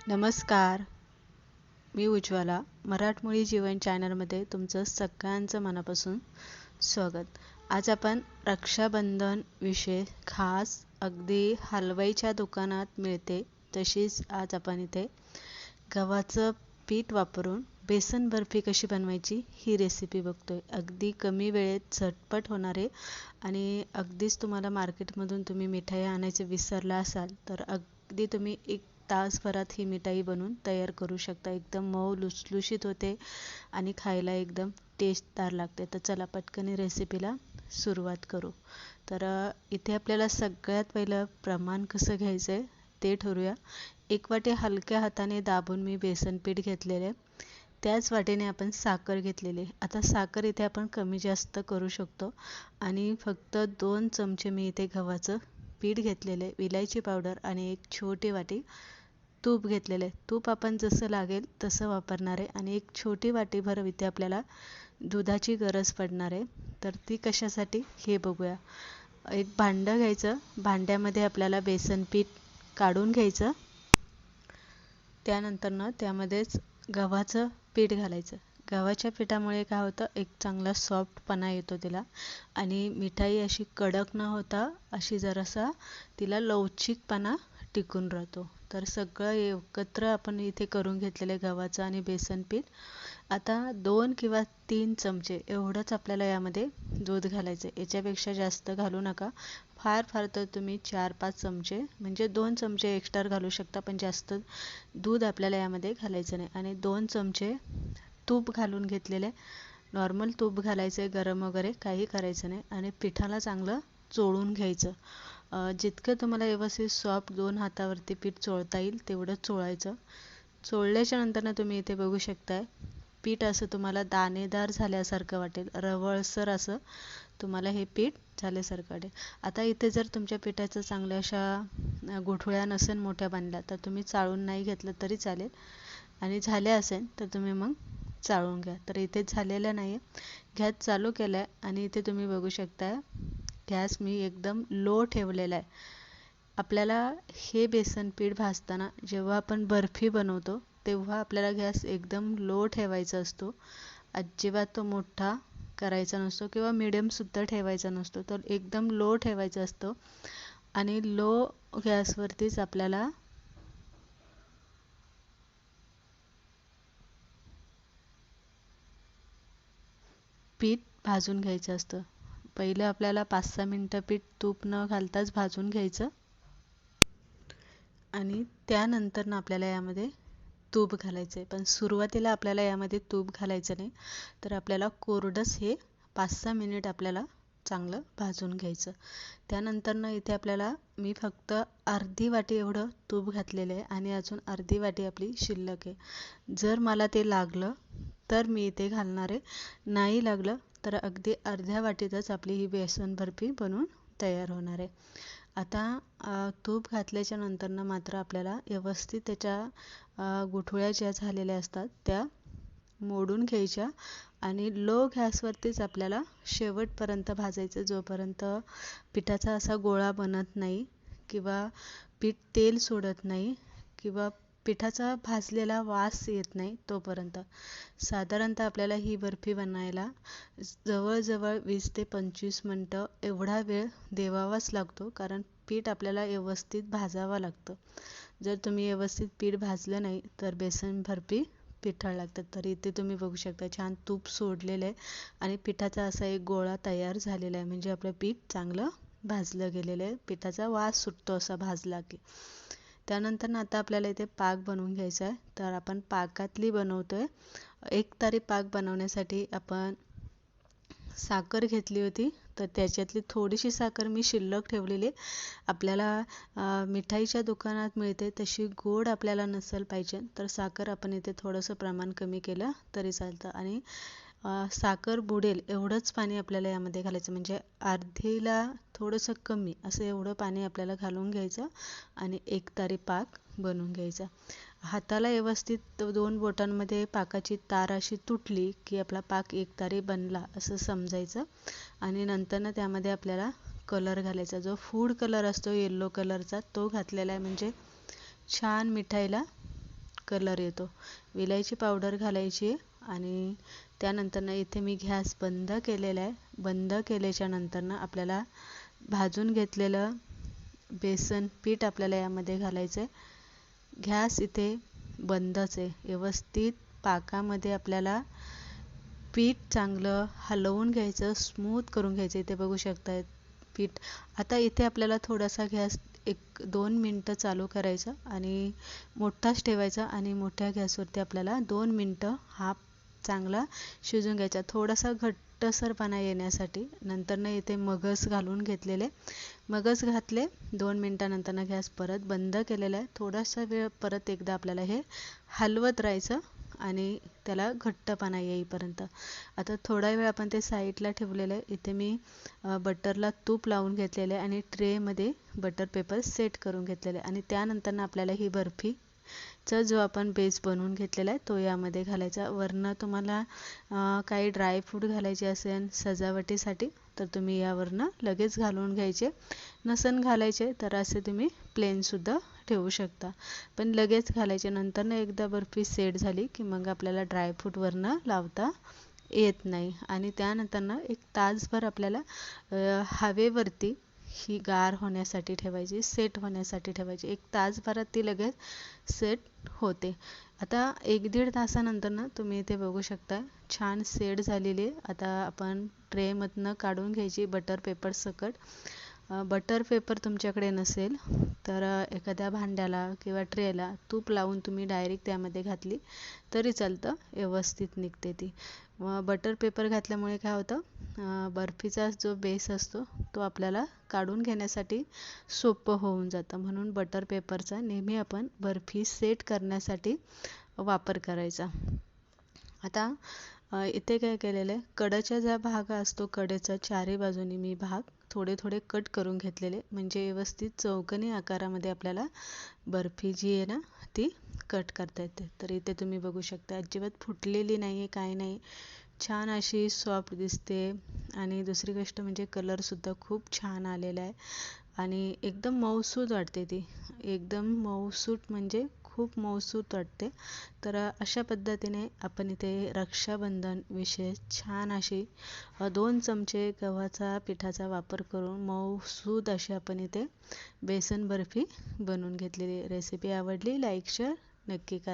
नमस्कार, मी उज्ज्वला. मराठमोळी जीवन चॅनलमध्ये तुमचं सगळ्यांचं मनापासून स्वागत. आज आपण रक्षाबंधन विषय खास अगदी हलवाईच्या दुकानात मिळते तशीच आज आपण इथे गव्हाचं पीठ वापरून बेसन बर्फी कशी बनवायची ही रेसिपी बघतोय. अगदी कमी वेळेत झटपट होणारे आणि अगदीच तुम्हाला मार्केटमधून तुम्ही मिठाई आणायचं विसरला असाल तर अगदी तुम्ही एक तासभरात ही मिठाई बनवून तयार करू शकता. एकदम मऊ लुसलुशीत होते आणि खायला एकदम टेस्टदार लागते. तर चला पटकन रेसिपीला सुरुवात करू. तर इथे आपल्याला सगळ्यात पहिलं प्रमाण कसं घ्यायचं आहे ते ठरवूया. 1 वाटी हलक्या हाताने दाबून मी बेसन पीठ घेतलेले आहे. त्याच वाटीने आपण साखर घेतलेली. आता साखर इथे आपण कमी जास्त करू शकतो आणि फक्त 2 चमचे मी इथे गव्हाचं पीठ घेतलेले, विलायची पावडर आणि एक छोटी वाटी तूप घेतलेले. तूप आपण जसं लागेल तसं वापरणार आहे आणि एक छोटी वाटीभर इथे आपल्याला दुधाची गरज पडणार आहे. तर ती कशासाठी हे बघूया. एक भांडं घ्यायचं, भांड्यामध्ये आपल्याला बेसन पीठ काढून घ्यायचं. त्यानंतर त्यामध्येच गव्हाचं पीठ घालायचं. गव्हाच्या पिठामुळे काय होतं, एक चांगला सॉफ्टपणा येतो तिला आणि मिठाई अशी कडक न होता अशी जरासा तिला लवचिकपणा टिकून राहतो. तर सगळं एकत्र आपण इथे करून घेतलेलं गव्हाचं आणि बेसन पीठ. आता 2 किंवा 3 चमचे एवढंच आपल्याला यामध्ये दूध घालायचं. याच्यापेक्षा जास्त घालू नका. फार तर तुम्ही 4-5 चमचे म्हणजे 2 चमचे एक्स्ट्रा घालू शकता, पण जास्त दूध आपल्याला यामध्ये घालायचं नाही. आणि 2 चमचे तूप घालून घेतलेले. नॉर्मल तूप घालायचं आहे, गरम वगैरे काही करायचं नाही आणि पिठाला चांगलं चोळून घ्यायचं. जितकं तुम्हाला व्यवस्थित सॉफ्ट 2 हातावरती पीठ चोळता येईल तेवढं चोळायचं. चोळल्याच्या नंतर तुम्ही इथे बघू शकताय पीठ असं तुम्हाला दाणेदार झाल्यासारखं वाटेल, रवळसर असं तुम्हाला हे पीठ झाल्यासारखं वाटेल. आता इथे जर तुमच्या पिठाचं चांगल्या अशा गुठळ्या नसेल मोठ्या बांधल्या तर तुम्ही चाळून नाही घेतलं तरी चालेल आणि झाल्या असेल तर तुम्ही मग चाळून घ्या. तर इथे झालेलं नाही आहे. गॅस चालू केला आहे आणि इथे तुम्ही बघू शकता गॅस मी एकदम लो ठेवलेला आहे. आपल्याला हे बेसन पीठ भाजताना जेव्हा आपण बर्फी बनवतो तेव्हा आपल्याला गॅस एकदम लो ठेवायचा असतो. अजिबात तो मोठा करायचा नसतो किंवा मिडियमसुद्धा ठेवायचा नसतो. तर एकदम लो ठेवायचा असतो आणि लो गॅसवरतीच आपल्याला पीठ भाजून घ्यायचं असतं. पहिलं आपल्याला 5-6 मिनटं पीठ तूप न घालताच भाजून घ्यायचं आणि त्यानंतर आपल्याला यामध्ये तूप घालायचं आहे. पण सुरुवातीला आपल्याला यामध्ये तूप घालायचं नाही. तर आपल्याला कोरडंच हे 5-6 मिनिट आपल्याला चांगलं भाजून घ्यायचं. त्यानंतर इथे आपल्याला मी फक्त अर्धी वाटी एवढं तूप घातलेलं आहे आणि अजून अर्धी वाटी आपली शिल्लक आहे. जर मला ते लागलं तर मी इथे घालणार आहे, नाही लागलं तर अगदी अर्ध्या वाटीतच आपली ही बेसन बर्फी बनवून तयार होणार आहे. आता तूप घातल्याच्या नंतर मात्र आपल्याला व्यवस्थित त्याच्या गुठळ्या ज्या झालेल्या असतात त्या मोडून घ्यायच्या आणि लो गॅसवरतीच आपल्याला शेवटपर्यंत भाजायचं, जोपर्यंत पिठाचा असा गोळा बनत नाही किंवा पीठ तेल सोडत नाही किंवा पिठाचा भाजलेला वास येत नाही तोपर्यंत. साधारणतः आपल्याला ही बर्फी बनायला जवळजवळ 20 ते 25 मिनटं एवढा वेळ द्यावाच लागतो, कारण पीठ आपल्याला व्यवस्थित भाजावं लागतं. जर तुम्ही व्यवस्थित पीठ भाजलं नाही तर बेसन बर्फी पिठळ लागतात. तर इथे तुम्ही बघू शकता छान तूप सोडलेलं आहे आणि पिठाचा असा एक गोळा तयार झालेला आहे, म्हणजे आपलं पीठ चांगलं भाजलं गेलेलं आहे. पिठाचा वास सुटतो असा भाजला की. त्यानंतर आता आपल्याला इथे पाक बनवून घ्यायचा आहे. तर आपण पाकातली बनवतोय. एकतारी पाक बनवण्यासाठी आपण साखर घेतली होती, तर त्याच्यातली थोडीशी साखर मी शिल्लक ठेवलेली. आपल्याला मिठाईच्या दुकानात मिळते तशी गोड आपल्याला नसेल पाहिजे तर साखर आपण इथे थोडंसं प्रमाण कमी केलं तरी चालतं आणि साखर बुडेल एवढंच पाणी आपल्याला यामध्ये घालायचं, म्हणजे अर्धीला थोडंसं कमी असं एवढं पाणी आपल्याला घालून घ्यायचं आणि एकतारी पाक बनवून घ्यायचा. हाताला व्यवस्थित 2 बोटांमध्ये पाकाची तार अशी तुटली की आपला पाक एकतारी बनला असं समजायचं आणि नंतर त्यामध्ये आपल्याला कलर घालायचा. जो फूड कलर असतो येलो कलरचा तो घातलेला आहे, म्हणजे छान मिठाईला कलर येतो. विलायची पावडर घालायची आणि त्यानंतर इथे मी गॅस बंद केलेला आहे. बंद केल्याच्या नंतर आपल्याला भाजून घेतलेलं बेसन पीठ आपल्याला यामध्ये घालायचं आहे. गॅस इथे बंदच आहे. व्यवस्थित पाकामध्ये आपल्याला पीठ चांगलं हलवून घ्यायचं, स्मूथ करून घ्यायचं. इथे बघू शकता पीठ. आता इथे आपल्याला थोडासा गॅस 1-2 मिनटं चालू करायचा आणि मोठाच ठेवायचा आणि मोठ्या गॅसवरती आपल्याला 2 मिनटं हा चांगला शिजून घ्यायचा. थोडासा घट्टसरपणा येण्यासाठी. नंतर इथे मगज घालून घेतलेले. मगज घातले. 2 मिनटानंतर गॅस परत बंद केलेला आहे. थोडासा वेळ परत एकदा आपल्याला हे हलवत राहायचं आणि त्याला घट्टपणा येईपर्यंत. आता थोडा वेळ आपण ते साईडला ठेवलेलं आहे. इथे मी बटरला तूप लावून घेतलेलं आहे आणि ट्रेमध्ये बटर पेपर सेट करून घेतलेले आहे आणि त्यानंतर आपल्याला ही बर्फीचा जो आपण बेस बनवून घेतलेला आहे तो यामध्ये घालायचा. वरनं तुम्हाला काही ड्रायफ्रूट घालायचे असेल सजावटीसाठी तर तुम्ही यावरनं लगेच घालून घ्यायचे. नसन घालायचे तर असे तुम्ही प्लेनसुद्धा ठेवू शकता. पण लगेच घालायचे. नंतर एकदा बर्फी सेट झाली की मग आपल्याला ड्रायफ्रूट वरनं लावता येत नाही. आणि त्यानंतर 1 तासभर आपल्याला हवेवरती ही गार होण्यासाठी ठेवायची, सेट होण्यासाठी ठेवायची. 1 तासभरात ती लगेच सेट होते. आता 1-1.5 तासानंतर तुम्ही इथे बघू शकता छान सेट झालेली. आता आपण ट्रेमधनं काढून घ्यायची बटर पेपर सकट. बटर पेपर तुमच्याकडे नसेल तर एखाद्या भांड्याला किंवा ट्रेला तूप लावून तुम्ही डायरेक्ट त्यामध्ये घातली तरी चालतं, व्यवस्थित निघते ती. बटर पेपर घातल्यामुळे काय होतं, बर्फीचा जो बेस असतो तो आपल्याला काढून घेण्यासाठी सोपं होऊन जातं. म्हणून बटर पेपरचा नेहमी आपण बर्फी सेट करण्यासाठी वापर करायचा. आता इथे काय केलेलं आहे, कडेचा जो भाग असतो कडेचा चारी बाजूनी मी भाग थोडे कट करून घेतलेले म्हणजे व्यवस्थित चौकोनी आकारामध्ये आपल्याला बर्फी जी आहे ना ती कट करता येते. तर इथे तुम्ही बघू शकता अजिबात फुटलेली नाही आहे, काही नाही. छान अशी सॉफ्ट दिसते आणि दुसरी गोष्ट म्हणजे कलरसुद्धा खूप छान आलेला आहे आणि एकदम मऊसूत वाटते ती. एकदम मऊसूत म्हणजे खूप मऊसूत वाटते. तर अशा पद्धतीने आपण इथे रक्षाबंधन विशेष छान अशी 2 चमचे गव्हाचा पिठाचा वापर करून मऊसूत अशी आपण इथे बेसन बर्फी बनवून घेतलेली. रेसिपी आवडली, लाईक शेअर नक्की करा.